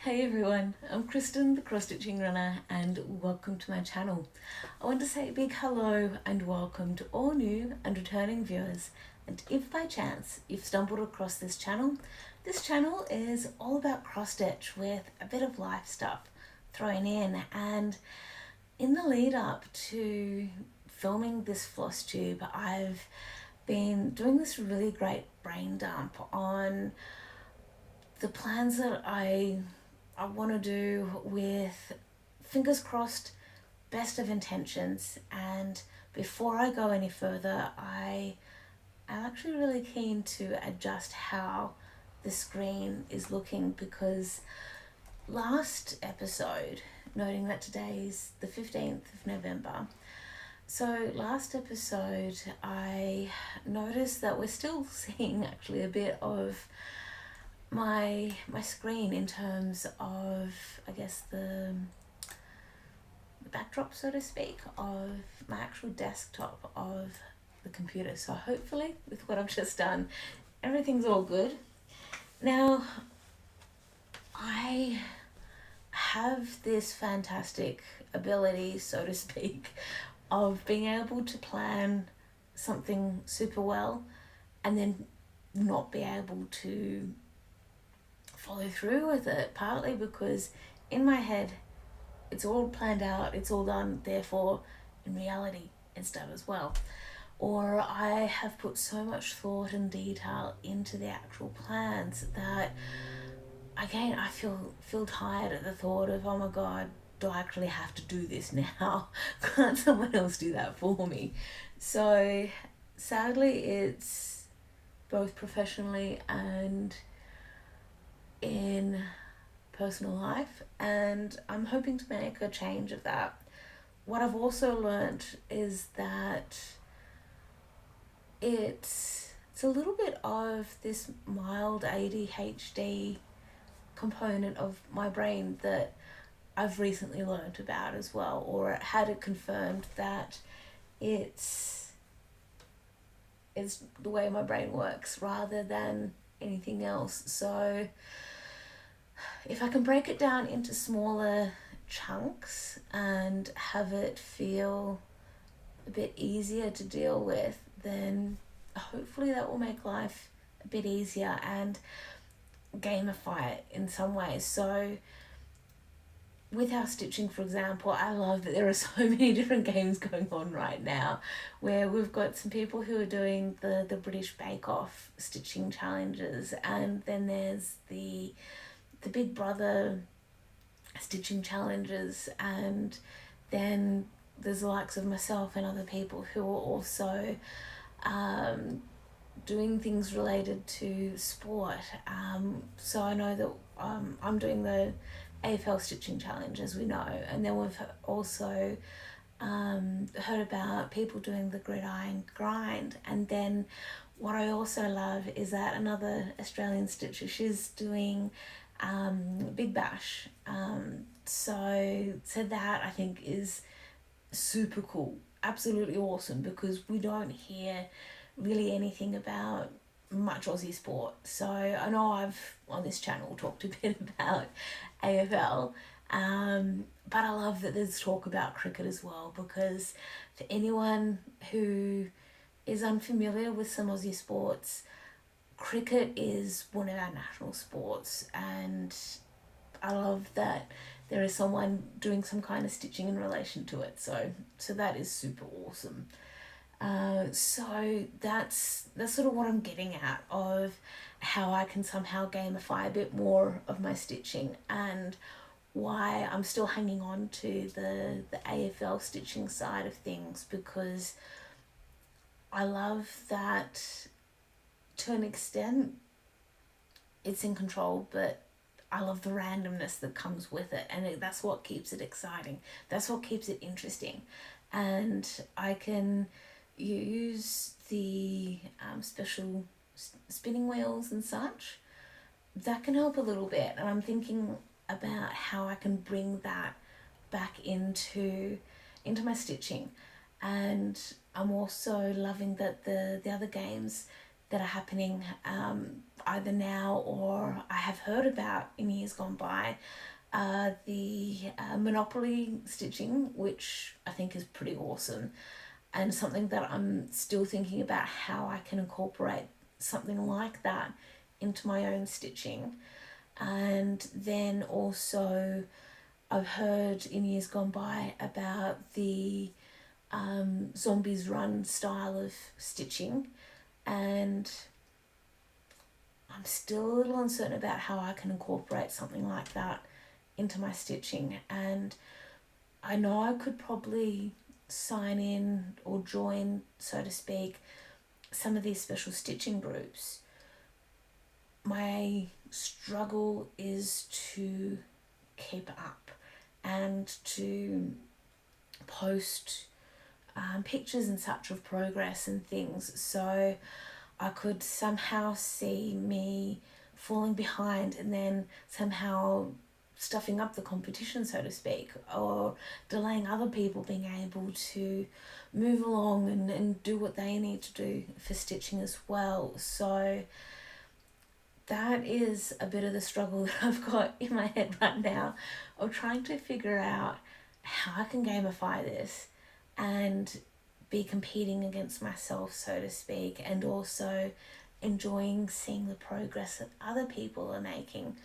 Hey everyone, I'm Kristen, the cross stitching runner, and welcome to my channel. I want to say a big hello and welcome to all new and returning viewers. And if by chance you've stumbled across this channel is all about cross stitch with a bit of life stuff thrown in. And in the lead up to filming this Flosstube, I've been doing this really great brain dump on the plans that I want to do with, fingers crossed, best of intentions. And before I go any further, I am actually really keen to adjust how the screen is looking, because last episode, noting that today's the 15th of November, so last episode I noticed that we're still seeing actually a bit of my screen in terms of, I guess, the backdrop, so to speak, of my actual desktop of the computer. So hopefully with what I've just done, everything's all good. Now, I have this fantastic ability, so to speak, of being able to plan something super well and then not be able to follow through with it, partly because in my head it's all planned out, it's all done, therefore in reality it's done as well. Or I have put so much thought and detail into the actual plans that again I feel tired at the thought of, oh my god, do I actually have to do this now? Can't someone else do that for me? So sadly it's both professionally and in personal life, and I'm hoping to make a change of that. What I've also learned is that it's a little bit of this mild ADHD component of my brain that I've recently learned about as well, or had it confirmed that it's the way my brain works rather than anything else. So if I can break it down into smaller chunks and have it feel a bit easier to deal with, then hopefully that will make life a bit easier and gamify it in some ways. So with our stitching, for example, I love that there are so many different games going on right now, where we've got some people who are doing the British Bake Off stitching challenges, and then there's the Big Brother stitching challenges, and then there's the likes of myself and other people who are also doing things related to sport. So I know that I'm doing the AFL stitching challenge, as we know, and then we've also heard about people doing the gridiron grind. And then what I also love is that another Australian stitcher, she's doing Big Bash. So that I think is super cool, absolutely awesome, because we don't hear really anything about much Aussie sport. So I know I've on this channel talked a bit about AFL, but I love that there's talk about cricket as well, because for anyone who is unfamiliar with some Aussie sports, cricket is one of our national sports, and I love that there is someone doing some kind of stitching in relation to it. So that is super awesome. So that's sort of what I'm getting at, of how I can somehow gamify a bit more of my stitching, and why I'm still hanging on to the AFL stitching side of things, because I love that to an extent it's in control, but I love the randomness that comes with it, and that's what keeps it exciting, that's what keeps it interesting. And I can use the special spinning wheels and such, that can help a little bit, and I'm thinking about how I can bring that back into my stitching. And I'm also loving that the other games, that are happening either now or I have heard about in years gone by. The Monopoly stitching, which I think is pretty awesome, and something that I'm still thinking about how I can incorporate something like that into my own stitching. And then also I've heard in years gone by about the zombies run style of stitching, and I'm still a little uncertain about how I can incorporate something like that into my stitching. And I know I could probably sign in or join, so to speak, some of these special stitching groups. My struggle is to keep up and to post pictures and such of progress and things, so I could somehow see me falling behind and then somehow stuffing up the competition, so to speak, or delaying other people being able to move along and do what they need to do for stitching as well. So that is a bit of the struggle that I've got in my head right now, of trying to figure out how I can gamify this and be competing against myself, so to speak, and also enjoying seeing the progress that other people are making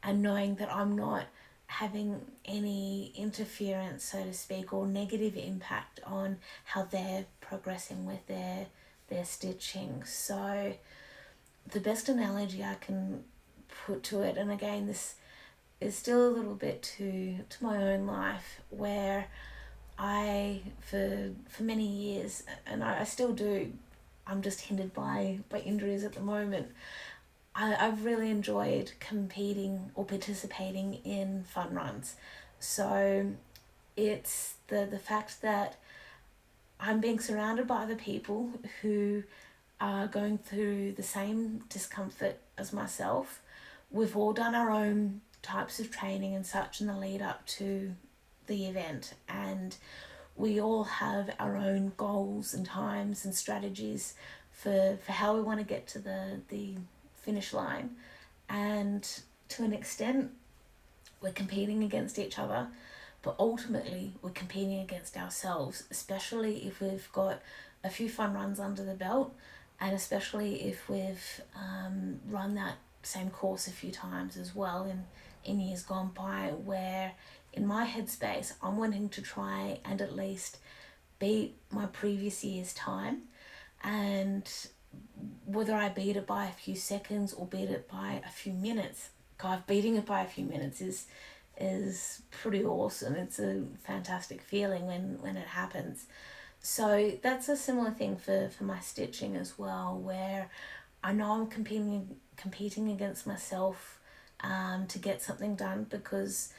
and knowing that I'm not having any interference, so to speak, or negative impact on how they're progressing with their stitching. So the best analogy I can put to it, and again this is still a little bit to my own life, where I for many years, and I still do, I'm just hindered by injuries at the moment, I've really enjoyed competing or participating in fun runs. So it's the fact that I'm being surrounded by other people who are going through the same discomfort as myself. We've all done our own types of training and such in the lead up to the event, and we all have our own goals and times and strategies for how we want to get to the finish line. And to an extent we're competing against each other, but ultimately we're competing against ourselves, especially if we've got a few fun runs under the belt, and especially if we've run that same course a few times as well in years gone by, where in my headspace I'm wanting to try and at least beat my previous year's time. And whether I beat it by a few seconds or beat it by a few minutes, God, beating it by a few minutes is pretty awesome. It's a fantastic feeling when it happens. So that's a similar thing for my stitching as well, where I know I'm competing against myself to get something done, because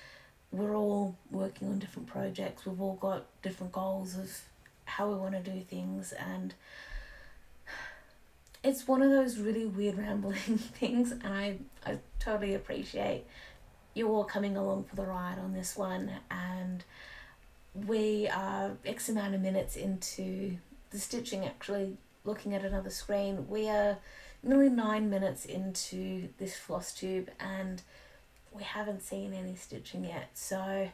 we're all working on different projects. We've all got different goals of how we want to do things, and it's one of those really weird rambling things, and I totally appreciate you all coming along for the ride on this one. And we are X amount of minutes into the stitching. Actually, looking at another screen, we are nearly 9 minutes into this Flosstube, and we haven't seen any stitching yet. So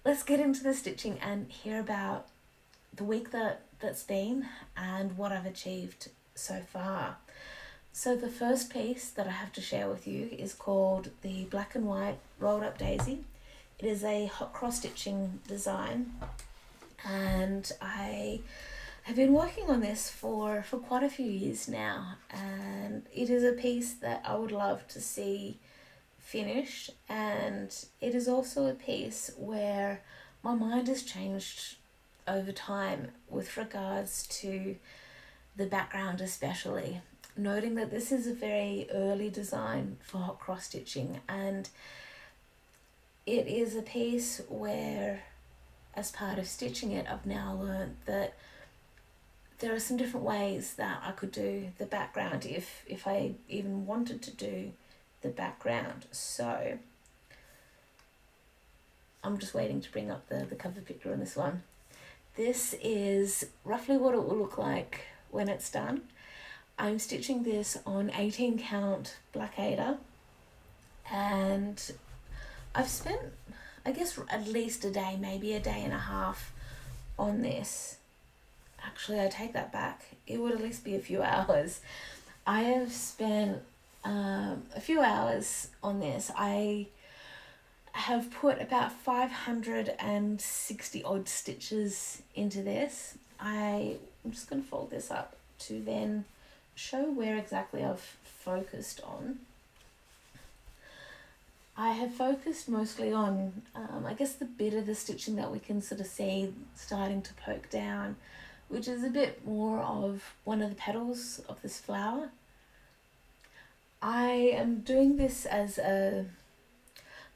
let's get into the stitching and hear about the week that's been and what I've achieved so far. So the first piece that I have to share with you is called the Black and White Rolled Up Daisy. It is a hot cross stitching design, and I have been working on this for quite a few years now, and it is a piece that I would love to see finished. And it is also a piece where my mind has changed over time with regards to the background, especially noting that this is a very early design for hot cross stitching, and it is a piece where, as part of stitching it, I've now learned that there are some different ways that I could do the background if I even wanted to do the background. So I'm just waiting to bring up the cover picture on this one. This is roughly what it will look like when it's done. I'm stitching this on 18 count black Ada, and I've spent, I guess, at least a day, maybe a day and a half on this. Actually, I take that back. It would at least be a few hours. I have spent a few hours on this. I have put about 560 odd stitches into this. I'm just going to fold this up to then show where exactly I've focused on. I have focused mostly on, I guess, the bit of the stitching that we can sort of see starting to poke down, which is a bit more of one of the petals of this flower. I am doing this as the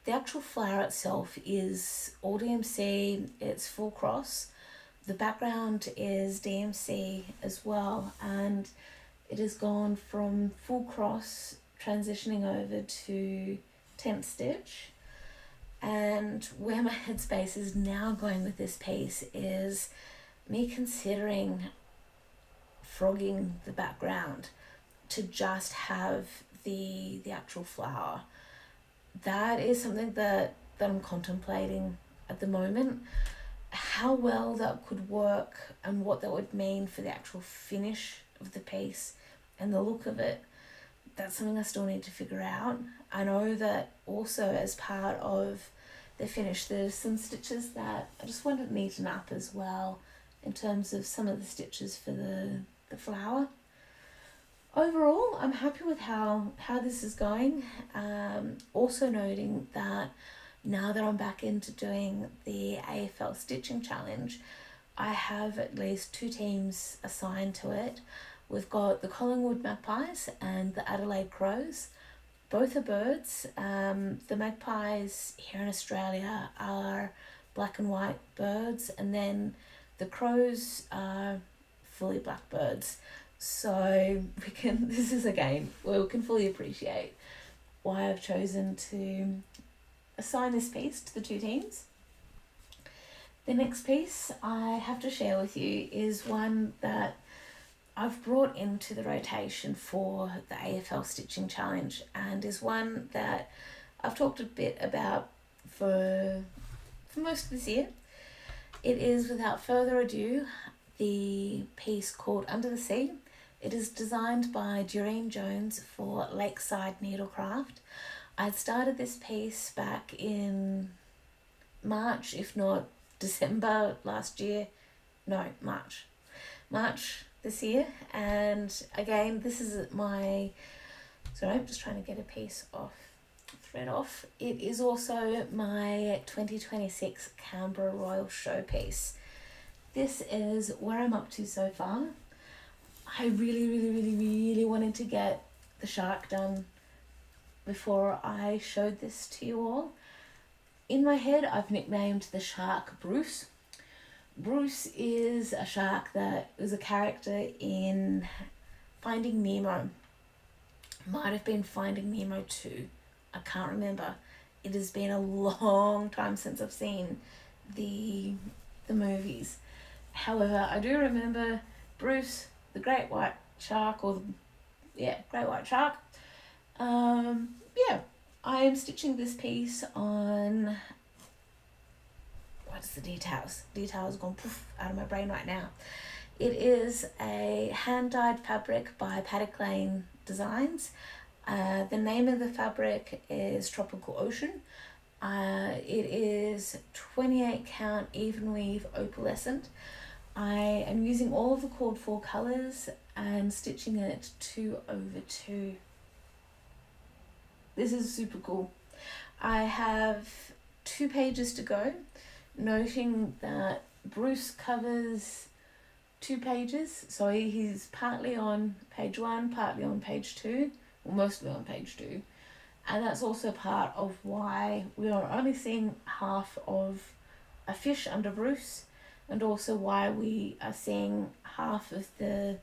actual flower itself is all DMC, it's full cross. The background is DMC as well, and it has gone from full cross transitioning over to tent stitch. And where my headspace is now going with this piece is me considering frogging the background to just have the actual flower. That is something that I'm contemplating at the moment, how well that could work and what that would mean for the actual finish of the piece and the look of it. That's something I still need to figure out. I know that also as part of the finish there's some stitches that I just want to neaten up as well in terms of some of the stitches for the flower. Overall, I'm happy with how this is going. Also noting that now that I'm back into doing the AFL stitching challenge, I have at least 2 teams assigned to it. We've got the Collingwood Magpies and the Adelaide Crows. Both are birds. The magpies here in Australia are black and white birds, and then the crows are fully black birds. So this is a game where we can fully appreciate why I've chosen to assign this piece to the 2 teams. The next piece I have to share with you is one that I've brought into the rotation for the AFL Stitching Challenge, and is one that I've talked a bit about for most of this year. It is, without further ado, the piece called Under the Sea. It is designed by Durene Jones for Lakeside Needlecraft. I started this piece back in March, if not December last year. No, March this year. And again, this is my, sorry, I'm just trying to get a piece off, thread off. It is also my 2026 Canberra Royal showpiece. This is where I'm up to so far. I really wanted to get the shark done before I showed this to you all. In my head, I've nicknamed the shark Bruce. Bruce is a shark that was a character in Finding Nemo. Might have been Finding Nemo 2. I can't remember. It has been a long time since I've seen the movies. However, I do remember Bruce, the great white shark, or great white shark. I am stitching this piece on, what's the details? Details gone poof out of my brain right now. It is a hand-dyed fabric by Paddock Lane Designs. The name of the fabric is Tropical Ocean. It is 28 count even weave opalescent. I am using all of the called for colours and stitching it 2/2. This is super cool. I have 2 pages to go, noting that Bruce covers 2 pages, so he's partly on page 1, partly on page 2, or mostly on page 2, and that's also part of why we are only seeing half of a fish under Bruce, and also why we are seeing half of the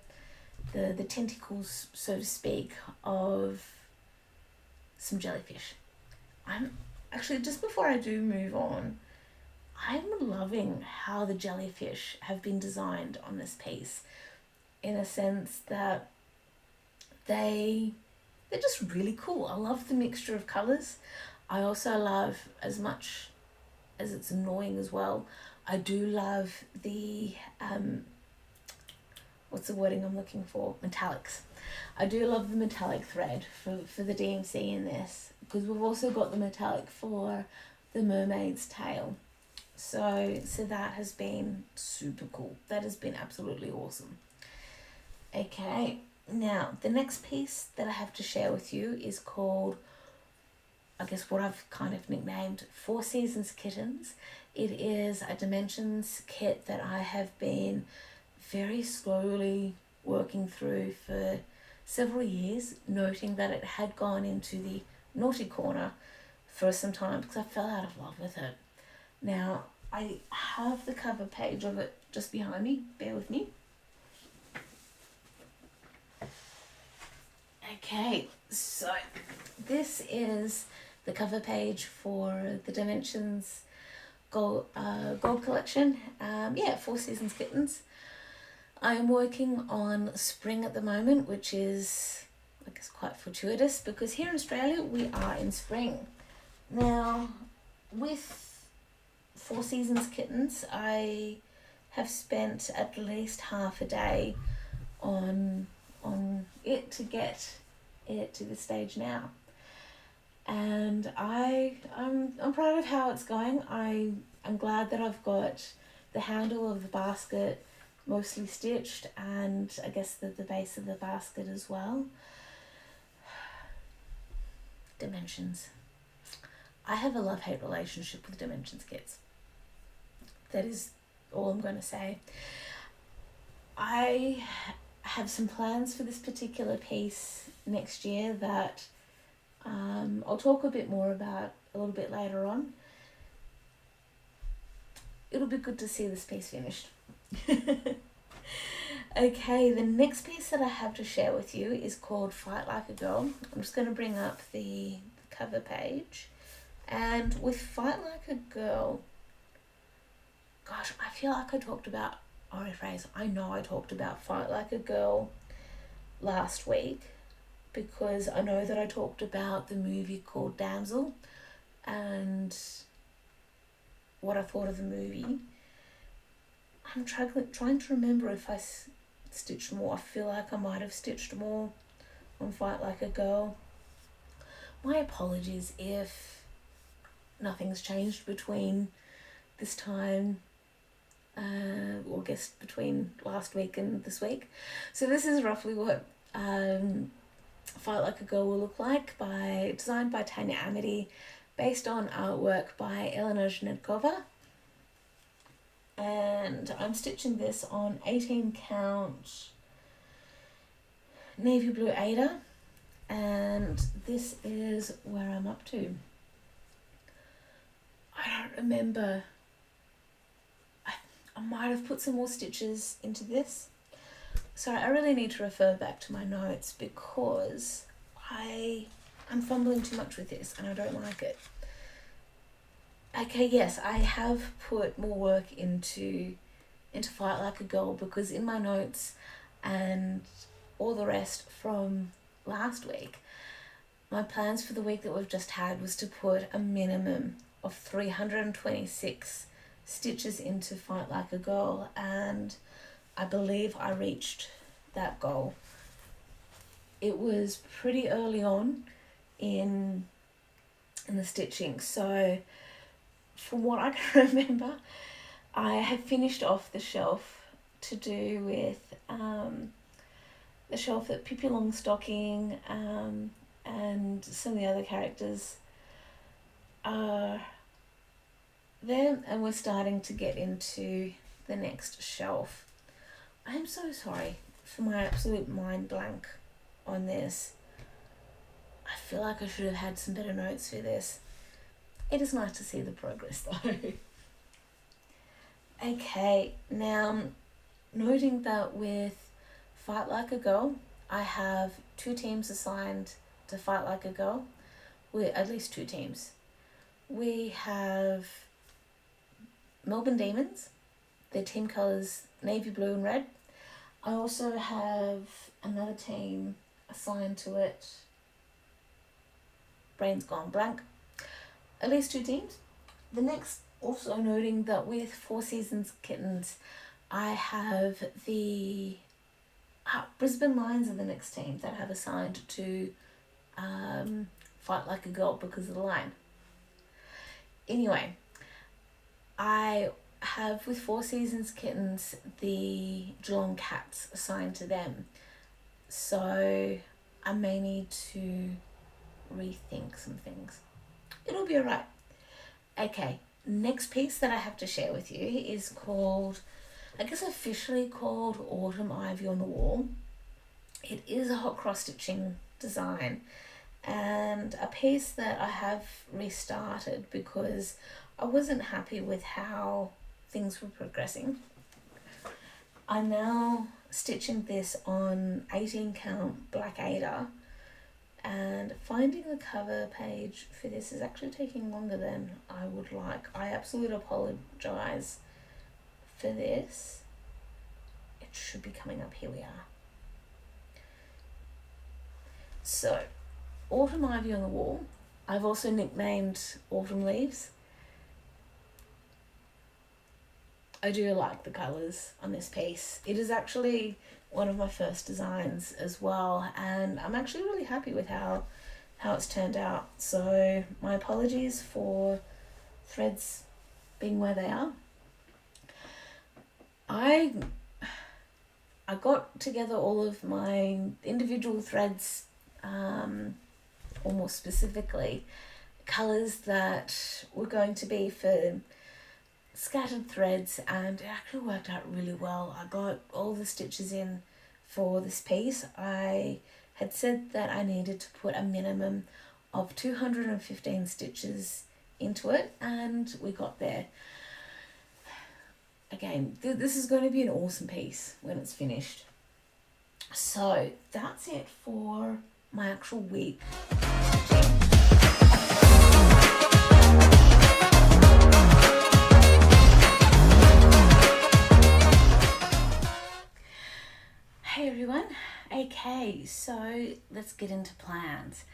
tentacles, so to speak, of some jellyfish. I'm actually, just before I do move on, I'm loving how the jellyfish have been designed on this piece, in a sense that they're just really cool. I love the mixture of colours. I also love, as much as it's annoying as well, I do love the, what's the wording I'm looking for? Metallics. I do love the metallic thread for the DMC in this, because we've also got the metallic for the mermaid's tail. So that has been super cool. That has been absolutely awesome. Okay, now the next piece that I have to share with you is called, I guess what I've kind of nicknamed 4 Seasons Kittens. It is a dimensions kit that I have been very slowly working through for several years, noting that it had gone into the naughty corner for some time because I fell out of love with it. Now, I have the cover page of it just behind me. Bear with me. Okay, so this is the cover page for the Dimensions Gold collection. 4 Seasons Kittens. I am working on spring at the moment, which is, I guess, quite fortuitous because here in Australia we are in spring. Now, with 4 Seasons Kittens, I have spent at least half a day on it to get it to the stage now. And I'm proud of how it's going. I'm glad that I've got the handle of the basket mostly stitched, and I guess the base of the basket as well. Dimensions. I have a love-hate relationship with Dimensions kits. That is all I'm going to say. I have some plans for this particular piece next year that I'll talk a bit more about a little bit later on. It'll be good to see this piece finished. Okay, the next piece that I have to share with you is called Fight Like a Girl. I'm just going to bring up the cover page. And with Fight Like a Girl, gosh, I feel like I talked about, I know I talked about Fight Like a Girl last week, because I know that I talked about the movie called Damsel and what I thought of the movie. I'm trying to remember if I stitched more. I feel like I might have stitched more on Fight Like a Girl. My apologies if nothing's changed between this time, or I guess between last week and this week. So this is roughly what Fight Like a Girl will look like, designed by Tanya Amity, based on artwork by Elena Zhnetkova. And I'm stitching this on 18 count navy blue Aida, and this is where I'm up to. I don't remember. I might have put some more stitches into this. Sorry, I really need to refer back to my notes because I'm fumbling too much with this and I don't like it. Okay, yes, I have put more work into Fight Like a Girl, because in my notes and all the rest from last week, my plans for the week that we've just had was to put a minimum of 326 stitches into Fight Like a Girl, and I believe I reached that goal. It was pretty early on in the stitching, so from what I can remember, I have finished off the shelf to do with the shelf that Pippi Longstocking and some of the other characters are there, and we're starting to get into the next shelf. I am so sorry for my absolute mind blank on this. I feel like I should have had some better notes for this. It is nice to see the progress though. Okay, now noting that with Fight Like a Girl, I have 2 teams assigned to Fight Like a Girl. We're at least 2 teams. We have Melbourne Demons, their team colours navy blue and red. I also have another team assigned to it. Brain's gone blank. At least 2 teams. The next, also noting that with Four Seasons Kittens, I have the Brisbane Lions are the next team that I have assigned to fight like a girl because of the line. Anyway, I have with Four Seasons Kittens the Geelong Cats assigned to them. So I may need to rethink some things. It'll be alright. Okay, next piece that I have to share with you is called, I guess officially called Autumn Ivy on the Wall. It is a hot cross stitching design and a piece that I have restarted because I wasn't happy with how things were progressing. I'm now stitching this on 18 count Black Ada, and finding the cover page for this is actually taking longer than I would like. I absolutely apologise for this. It should be coming up. Here we are. So, Autumn Ivy on the Wall. I've also nicknamed Autumn Leaves. I do like the colours on this piece. It is actually one of my first designs as well, and I'm actually really happy with how it's turned out. So my apologies for threads being where they are. I got together all of my individual threads, or more specifically, colours that were going to be for scattered threads, and it actually worked out really well. I got all the stitches in for this piece. I had said that I needed to put a minimum of 215 stitches into it, and we got there. Again, this is going to be an awesome piece when it's finished. So that's it for my actual week. Hey everyone, okay, so let's get into plans.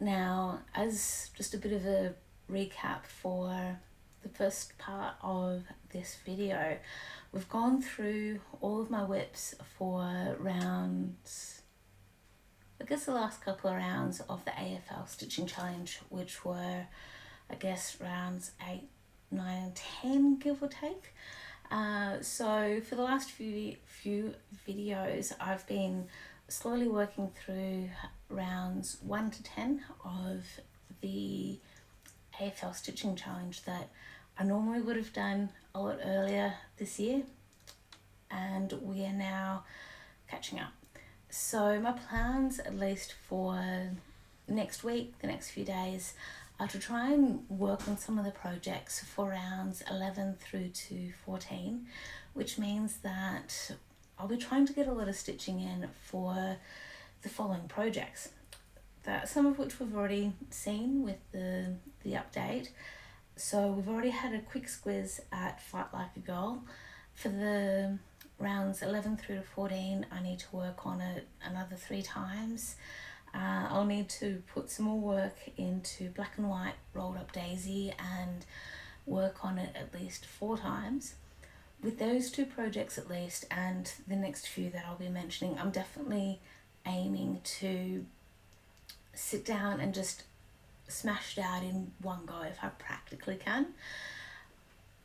Now, as just a bit of a recap for the first part of this video, we've gone through all of my whips for rounds, I guess the last couple of rounds of the AFL Stitching Challenge, which were, I guess, rounds 8, 9 and 10, give or take. So for the last few videos, I've been slowly working through rounds 1 to 10 of the AFL Stitching Challenge that I normally would have done a lot earlier this year, and we are now catching up. So my plans, at least for next week, the next few days, are to try and work on some of the projects for rounds 11 through to 14, which means that I'll be trying to get a lot of stitching in for the following projects, that some of which we've already seen with the update. So we've already had a quick squiz at Fight Like a Girl. For the rounds 11 through to 14, I need to work on it another 3 times. I'll need to put some more work into Black and White Rolled Up Daisy and work on it at least 4 times. With those 2 projects at least, and the next few that I'll be mentioning, I'm definitely aiming to sit down and just smash it out in one go if I practically can.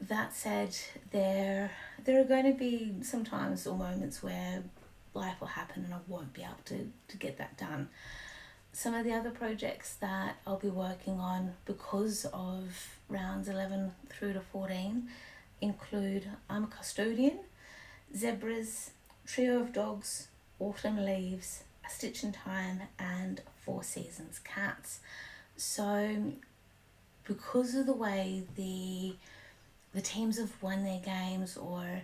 That said, there are going to be some times or moments where life will happen and I won't be able to get that done. Some of the other projects that I'll be working on because of rounds 11 through to 14 include I'm a Custodian, Zebras, Trio of Dogs, Autumn Leaves, A Stitch in Time, and Four Seasons Cats. So because of the way the teams have won their games, or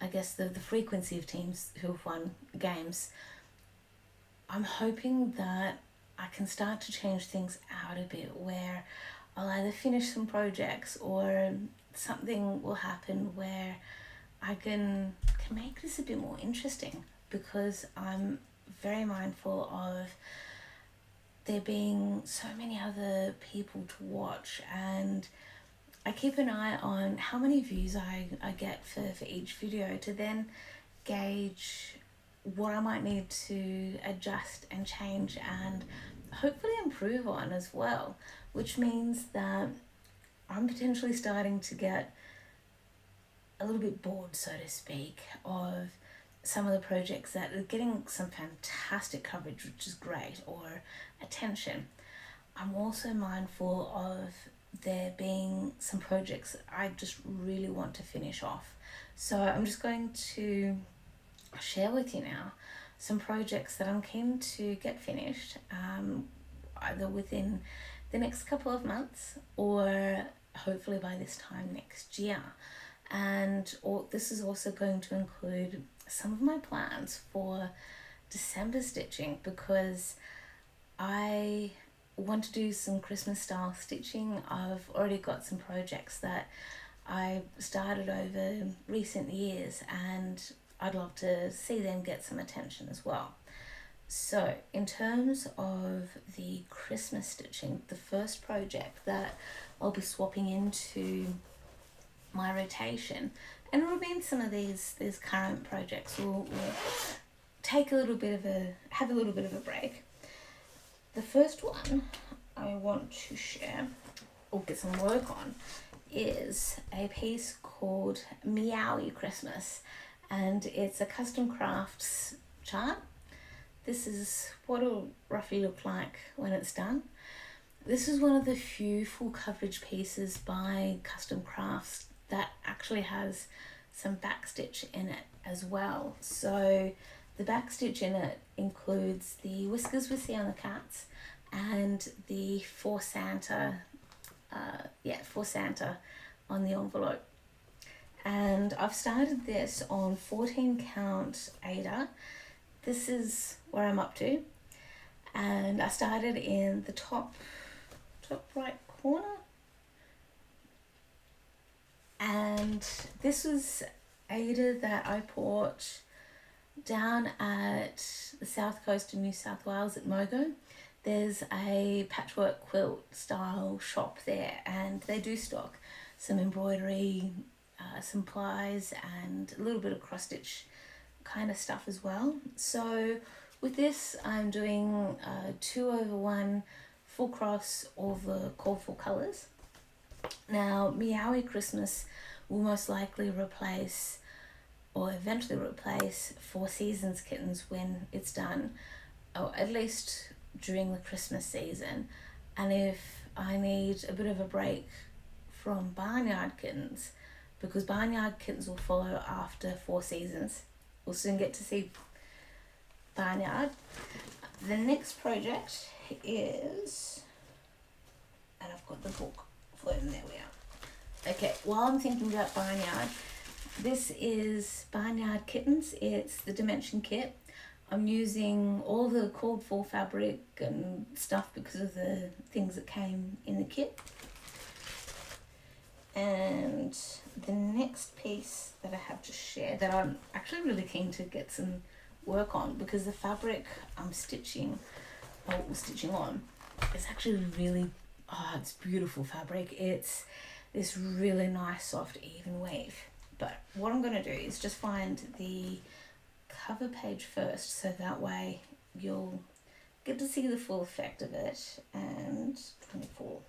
I guess the frequency of teams who have won games, I'm hoping that I can start to change things out a bit, where I'll either finish some projects or something will happen where I can make this a bit more interesting, because I'm very mindful of there being so many other people to watch, and I keep an eye on how many views I get for each video to then gauge what I might need to adjust and change and hopefully improve on as well, which means that I'm potentially starting to get a little bit bored, so to speak, of some of the projects that are getting some fantastic coverage, which is great, or attention. I'm also mindful of there being some projects that I just really want to finish off. So I'm just going to share with you now some projects that I'm keen to get finished, either within the next couple of months or hopefully by this time next year. And this is also going to include some of my plans for December stitching, because I want to do some Christmas style stitching. I've already got some projects that I started over recent years, and I'd love to see them get some attention as well. So in terms of the Christmas stitching, the first project that I'll be swapping into my rotation, and it'll mean some of these current projects will take a little bit of have a little bit of a break. The first one I want to share or get some work on is a piece called Meowie Christmas, and it's a custom crafts chart. This is what it'll roughly look like when it's done. This is one of the few full coverage pieces by Custom Crafts that actually has some backstitch in it as well. So the backstitch in it includes the whiskers we see on the cats and the for Santa on the envelope. And I've started this on 14 count Ada. This is where I'm up to, and I started in the top right corner, and this was Ada that I bought down at the south coast of New South Wales at Mogo. There's a patchwork quilt style shop there, and they do stock some embroidery, some plies, and a little bit of cross stitch kind of stuff as well. So with this, I'm doing 2/1 full cross of the called for colours. Now Meowie Christmas will most likely replace, or eventually replace, 4 Seasons Kittens when it's done, or at least during the Christmas season. And if I need a bit of a break from Barnyard Kittens, because Barnyard Kittens will follow after 4 Seasons, we'll soon get to see Barnyard. The next project is, and I've got the book floating, there we are. Okay, while I'm thinking about Barnyard, this is Barnyard Kittens. It's the Dimension kit. I'm using all the called for fabric and stuff because of the things that came in the kit. And the next piece that I have to share that I'm actually really keen to get some work on, because the fabric I'm stitching on is actually really, it's beautiful fabric. It's this really nice soft even weave. But what I'm going to do is just find the cover page first, so that way you'll get to see the full effect of it. And 24.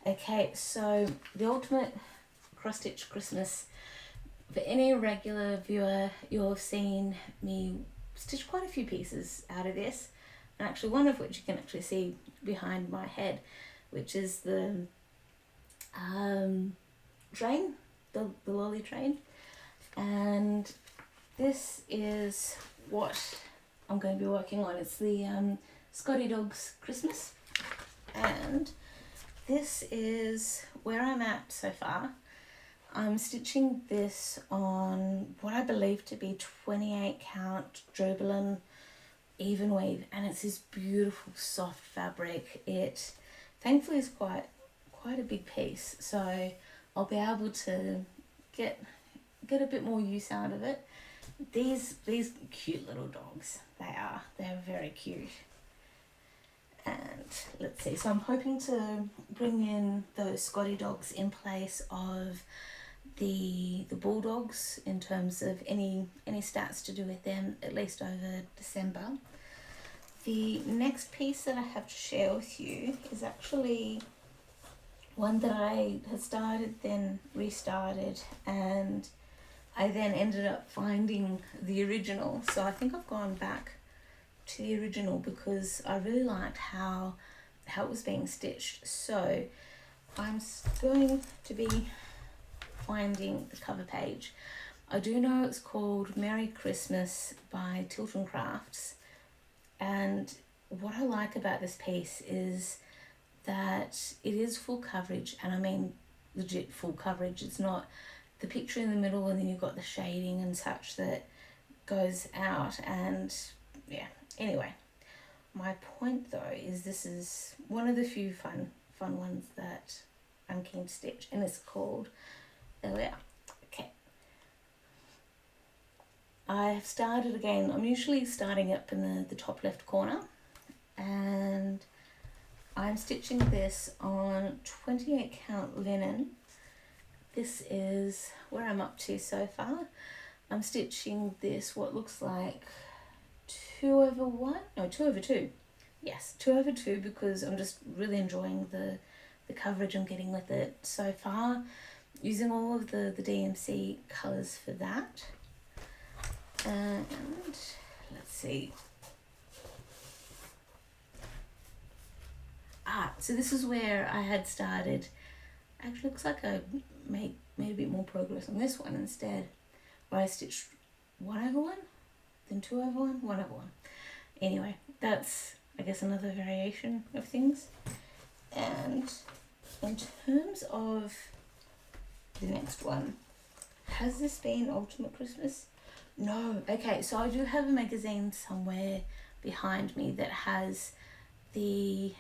Okay, so the ultimate cross stitch Christmas. For any regular viewer, you'll have seen me stitch quite a few pieces out of this, and actually one of which you can actually see behind my head, which is the train, the lolly train. And this is what I'm going to be working on. It's the Scotty Dog's Christmas, and this is where I'm at so far. I'm stitching this on what I believe to be 28 count Joberlin even weave, and it's this beautiful soft fabric. It thankfully is quite a big piece, so I'll be able to get a bit more use out of it. these cute little dogs, they're very cute. And let's see, so I'm hoping to bring in those Scotty dogs in place of the bulldogs in terms of any stats to do with them, at least over December. The next piece that I have to share with you is actually one that I had started, then restarted, and I then ended up finding the original. So I think I've gone back to the original because I really liked how it was being stitched. So I'm going to be finding the cover page. I do know it's called Merry Christmas by Needlecrafts, and what I like about this piece is that it is full coverage, and I mean legit full coverage. It's not the picture in the middle and then you've got the shading and such that goes out. And yeah, anyway, my point though is this is one of the few fun ones that I'm keen to stitch, and it's called, there we are. Okay, I've started again. I'm usually starting up in the top left corner, and I'm stitching this on 28 count linen. This is where I'm up to so far. I'm stitching this what looks like 2/1, no, 2/2. Yes, 2/2, because I'm just really enjoying the coverage I'm getting with it so far, using all of the DMC colours for that. And let's see. So this is where I had started. Actually looks like I made a bit more progress on this one instead, where I stitched 1/1, then 2/1, 1/1. Anyway, that's I guess another variation of things. And in terms of the next one, has this been Ultimate Christmas? No. Okay, so I do have a magazine somewhere behind me that has the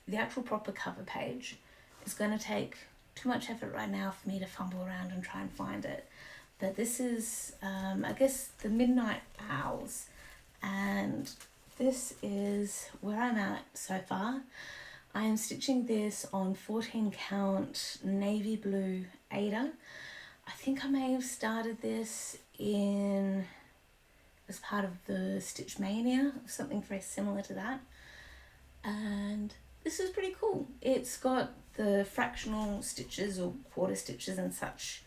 the actual proper cover page. It's going to take too much effort right now for me to fumble around and try and find it, but this is I guess the Midnight Owls, and this is where I'm at so far. I am stitching this on 14 count navy blue Ada. I think I may have started this in as part of the Stitch Mania, something very similar to that. And this is pretty cool. It's got the fractional stitches or quarter stitches and such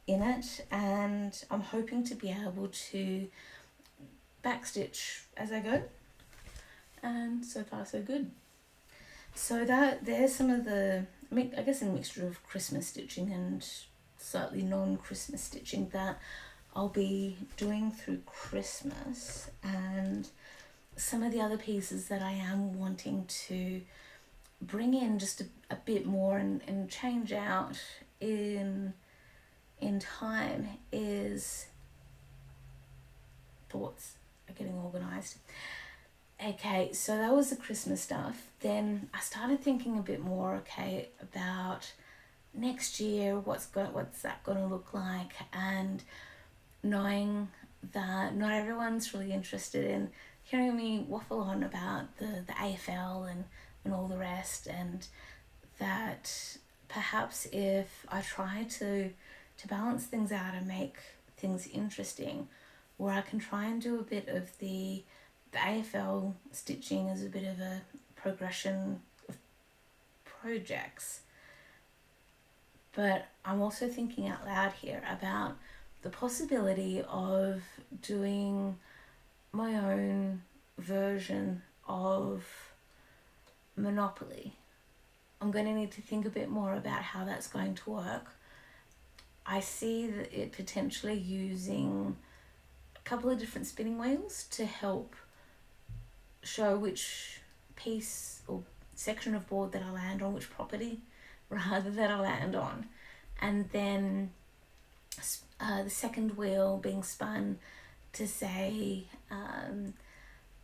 in it, and I'm hoping to be able to backstitch as I go, and so far so good. So there's some of the, I guess, a mixture of Christmas stitching and slightly non-Christmas stitching that I'll be doing through Christmas, and some of the other pieces that I am wanting to bring in just a bit more and change out in time is thoughts are getting organized. Okay, so that was the Christmas stuff. Then I started thinking a bit more, okay, about next year, what's that going to look like, and knowing that not everyone's really interested in hearing me waffle on about the AFL and all the rest, and that perhaps if I try to balance things out and make things interesting, where I can try and do a bit of the AFL stitching as a bit of a progression of projects. But I'm also thinking out loud here about the possibility of doing my own version of Monopoly. I'm going to need to think a bit more about how that's going to work. I see that it potentially using a couple of different spinning wheels to help show which piece or section of board that I land on, which property rather that I land on, and then the second wheel being spun to say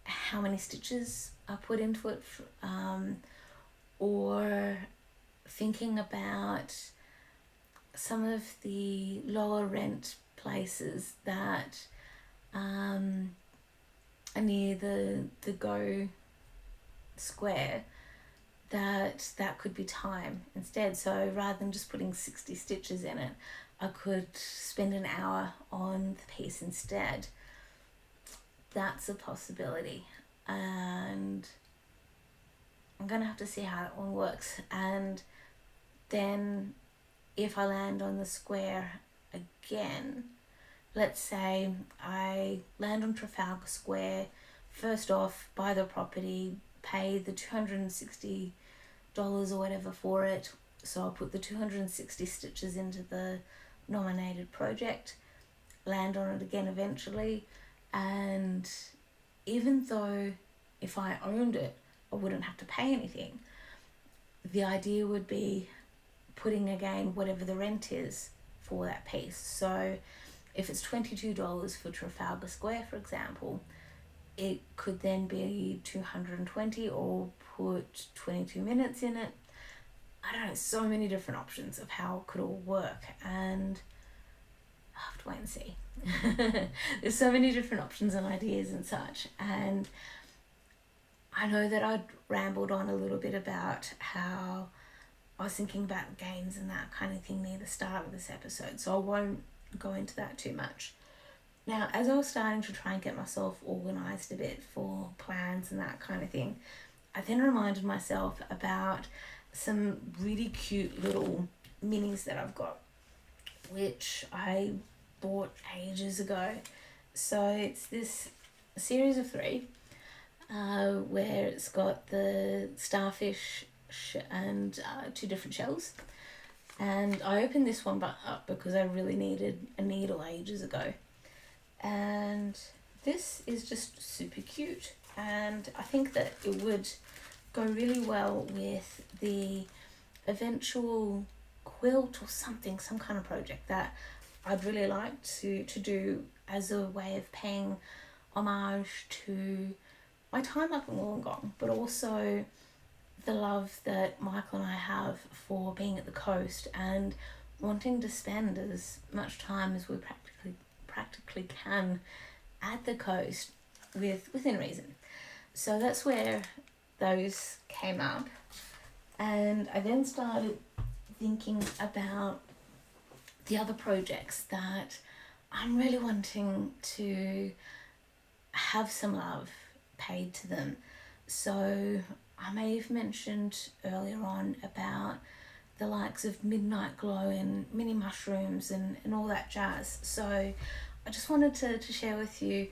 how many stitches are put into it, or thinking about some of the lower rent places that are near the Go square, that could be time instead. So rather than just putting 60 stitches in it, I could spend an hour on the piece instead. That's a possibility, and I'm gonna have to see how that one works. And then if I land on the square again, let's say I land on Trafalgar Square, first off, buy the property, pay the $260 or whatever for it. So I'll put the 260 stitches into the nominated project, land on it again eventually, and even though if I owned it, I wouldn't have to pay anything, the idea would be putting again whatever the rent is for that piece. So if it's $22 for Trafalgar Square, for example, it could then be 220, or put 22 minutes in it. I don't know, so many different options of how it could all work, and I have to wait and see. There's so many different options and ideas and such, and I know that I'd rambled on a little bit about how I was thinking about games and that kind of thing near the start of this episode, so I won't go into that too much. Now, as I was starting to try and get myself organised a bit for plans and that kind of thing, I then reminded myself about some really cute little minis that I've got, which I bought ages ago. So it's this series of 3, where it's got the starfish and 2 different shells. And I opened this one up because I really needed a needle ages ago. And this is just super cute, and I think that it would go really well with the eventual quilt or something, some kind of project that I'd really like to do as a way of paying homage to my time up in Wollongong, but also the love that Michael and I have for being at the coast and wanting to spend as much time as we practically can at the coast within reason. So that's where those came up, and I then started thinking about the other projects that I'm really wanting to have some love paid to them. So I may have mentioned earlier on about the likes of Midnight Glow and mini mushrooms and all that jazz. So I just wanted to share with you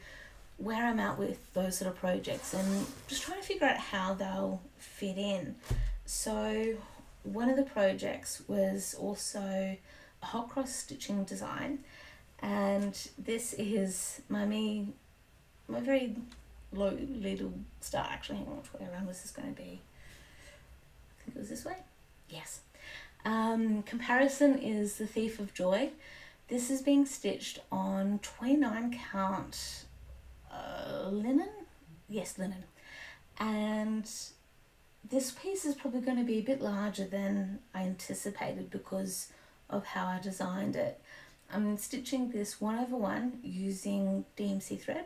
where I'm at with those sort of projects and just trying to figure out how they'll fit in. So one of the projects was also a hot cross stitching design, and this is my very low little start. Actually, hang on, which way around was this going to be? I think it was this way. Yes. Comparison is The Thief of Joy. This is being stitched on 29 count linen. Yes, linen. And this piece is probably going to be a bit larger than I anticipated because of how I designed it. I'm stitching this 1/1 using DMC thread.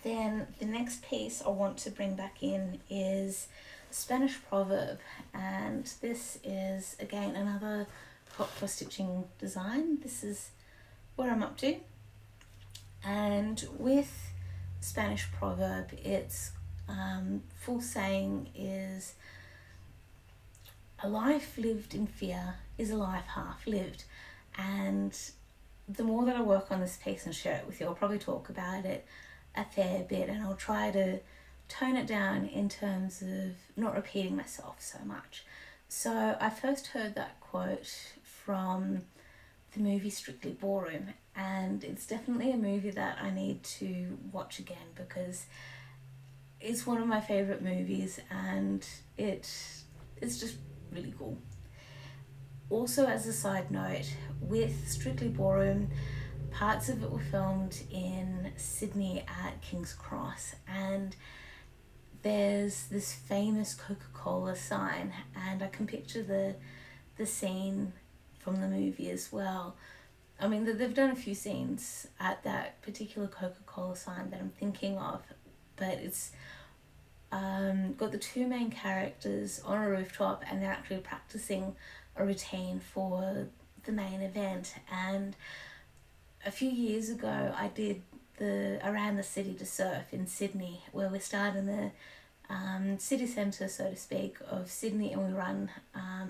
Then the next piece I want to bring back in is Spanish proverb, and this is again another hot cross stitching design. This is where I'm up to, and with Spanish proverb, its full saying is, a life lived in fear is a life half lived. And the more that I work on this piece and share it with you, I'll probably talk about it a fair bit, and I'll try to tone it down in terms of not repeating myself so much. So I first heard that quote from the movie Strictly Ballroom, and it's definitely a movie that I need to watch again because it's one of my favourite movies and it's just really cool. Also, as a side note, with Strictly Ballroom, parts of it were filmed in Sydney at King's Cross, and there's this famous Coca-Cola sign, and I can picture the the scene from the movie as well. I mean, they've done a few scenes at that particular Coca-Cola sign that I'm thinking of, but it's got the two main characters on a rooftop and they're actually practicing a routine for the main event. And a few years ago I did around the city to surf in Sydney, where we start in the city centre, so to speak, of Sydney, and we run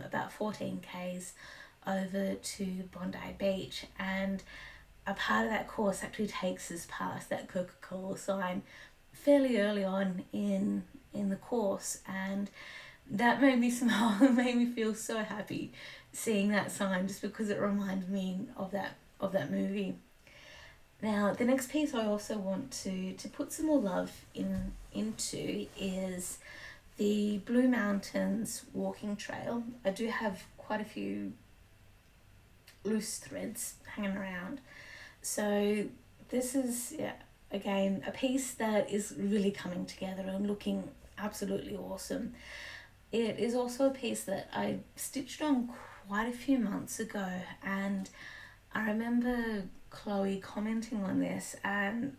about 14 k's over to Bondi Beach, and a part of that course actually takes us past that Coca-Cola sign fairly early on in the course, and that made me smile and made me feel so happy seeing that sign, just because it reminded me of that movie. Now, the next piece I also want to put some more love into is the Blue Mountains walking trail. I do have quite a few loose threads hanging around. So this is, again, a piece that is really coming together and looking absolutely awesome. It is also a piece that I stitched on quite a few months ago, and I remember Chloe commenting on this and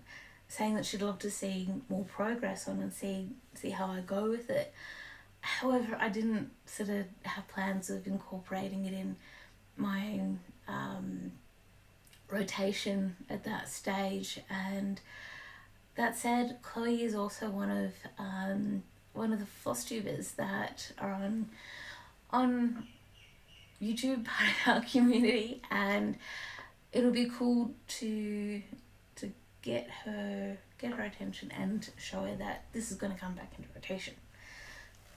saying that she'd love to see more progress on and see how I go with it. However, I didn't sort of have plans of incorporating it in my rotation at that stage. And that said, Chloe is also one of the Flosstubers that are on YouTube, part of our community, and it'll be cool to get her attention and show her that this is going to come back into rotation.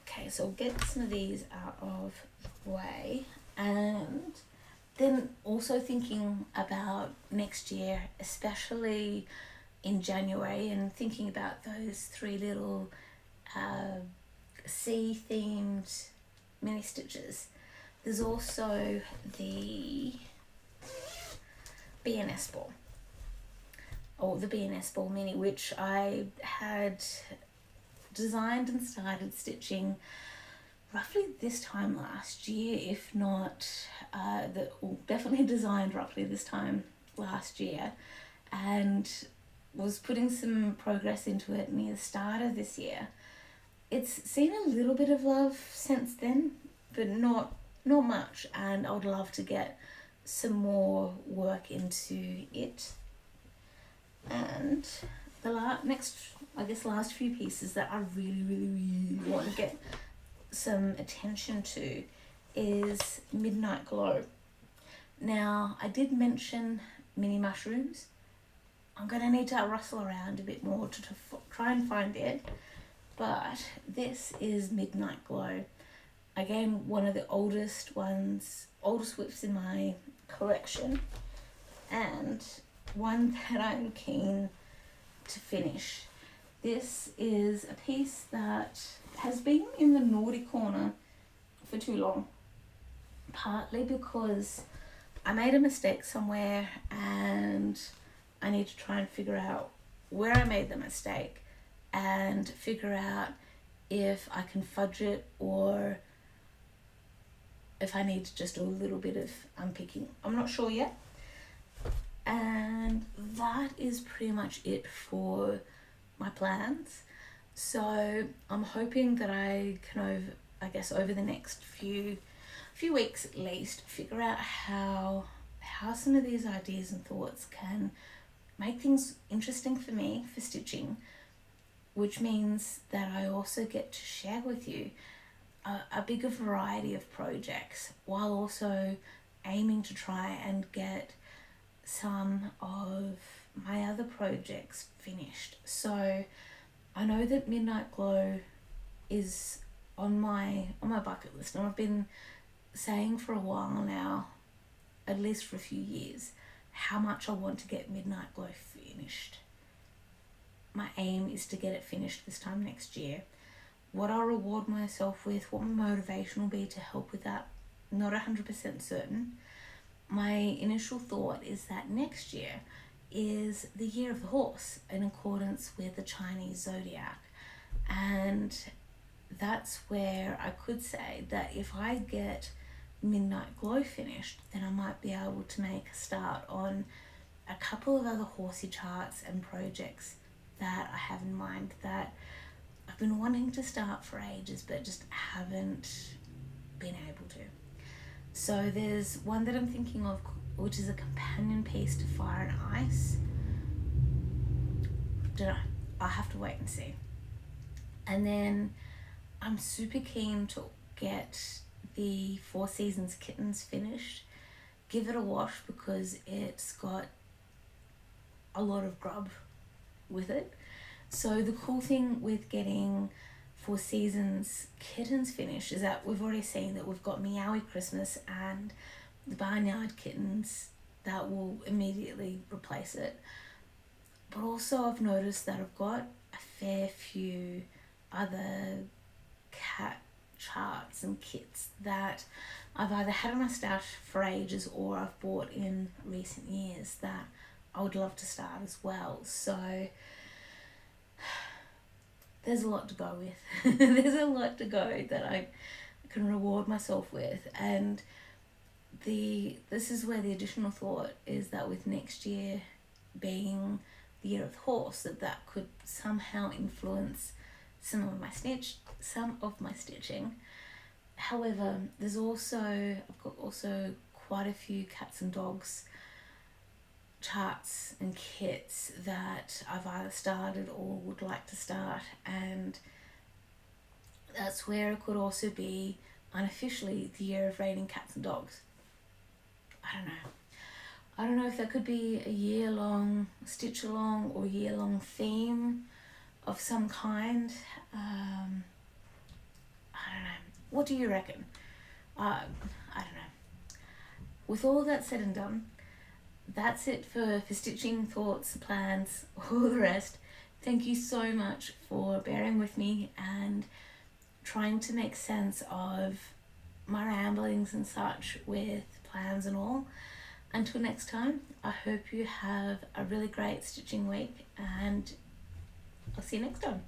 Okay, so I'll get some of these out of the way, and then also thinking about next year, especially in January, and thinking about those three little sea themed mini stitches. There's also the B&S ball, or the B&S ball mini, which I had designed and started stitching roughly this time last year, if not definitely designed roughly this time last year, and was putting some progress into it near the start of this year. It's seen a little bit of love since then, but not much, and I would love to get some more work into it. And the last few pieces that I really want to get some attention to is Midnight Glow. Now, I did mention mini mushrooms. I'm going to need to rustle around a bit more to try and find it, but this is Midnight Glow. Again, one of the oldest whips in my collection, and one that I'm keen to finish. This is a piece that has been in the naughty corner for too long, partly because I made a mistake somewhere and I need to try and figure out where I made the mistake and figure out if I can fudge it or if I need to just do a little bit of unpicking. I'm not sure yet. And that is pretty much it for my plans. So I'm hoping that I can, over the next few weeks at least, figure out how some of these ideas and thoughts can make things interesting for me for stitching, which means that I also get to share with you a bigger variety of projects, while also aiming to try and get some of my other projects finished. So I know that Midnight Glow is on my bucket list, and I've been saying for a while now, at least for a few years, how much I want to get Midnight Glow finished. My aim is to get it finished this time next year. What I'll reward myself with, what my motivation will be to help with that, not 100% certain. My initial thought is that next year is the year of the horse, in accordance with the Chinese zodiac. And that's where I could say that if I get Midnight Glow finished, then I might be able to make a start on a couple of other horsey charts and projects that I have in mind that I've been wanting to start for ages but just haven't been able to. So there's one that I'm thinking of, which is a companion piece to Fire and Ice. Don't know, I'll have to wait and see. And then I'm super keen to get the Four Seasons Kittens finished. Give it a wash because it's got a lot of grub with it. So the cool thing with getting Four Seasons Kittens finished is that we've already seen that we've got Meowie Christmas and the Barnyard Kittens that will immediately replace it. But also I've noticed that I've got a fair few other cat charts and kits that I've either had in my stash for ages or I've bought in recent years that I would love to start as well. So there's a lot to go with. There's a lot to go that I can reward myself with, and this is where the additional thought is that with next year being the year of the horse, that could somehow influence some of my stitching. However, I've got also quite a few cats and dogs charts and kits that I've either started or would like to start, and that's where it could also be unofficially the year of raiding cats and dogs. I don't know if that could be a year-long stitch along or year-long theme of some kind. I don't know. What do you reckon? I don't know. With all that said and done, that's it for stitching, thoughts, plans, all the rest. Thank you so much for bearing with me and trying to make sense of my ramblings and such with plans and all. Until next time, I hope you have a really great stitching week, and I'll see you next time.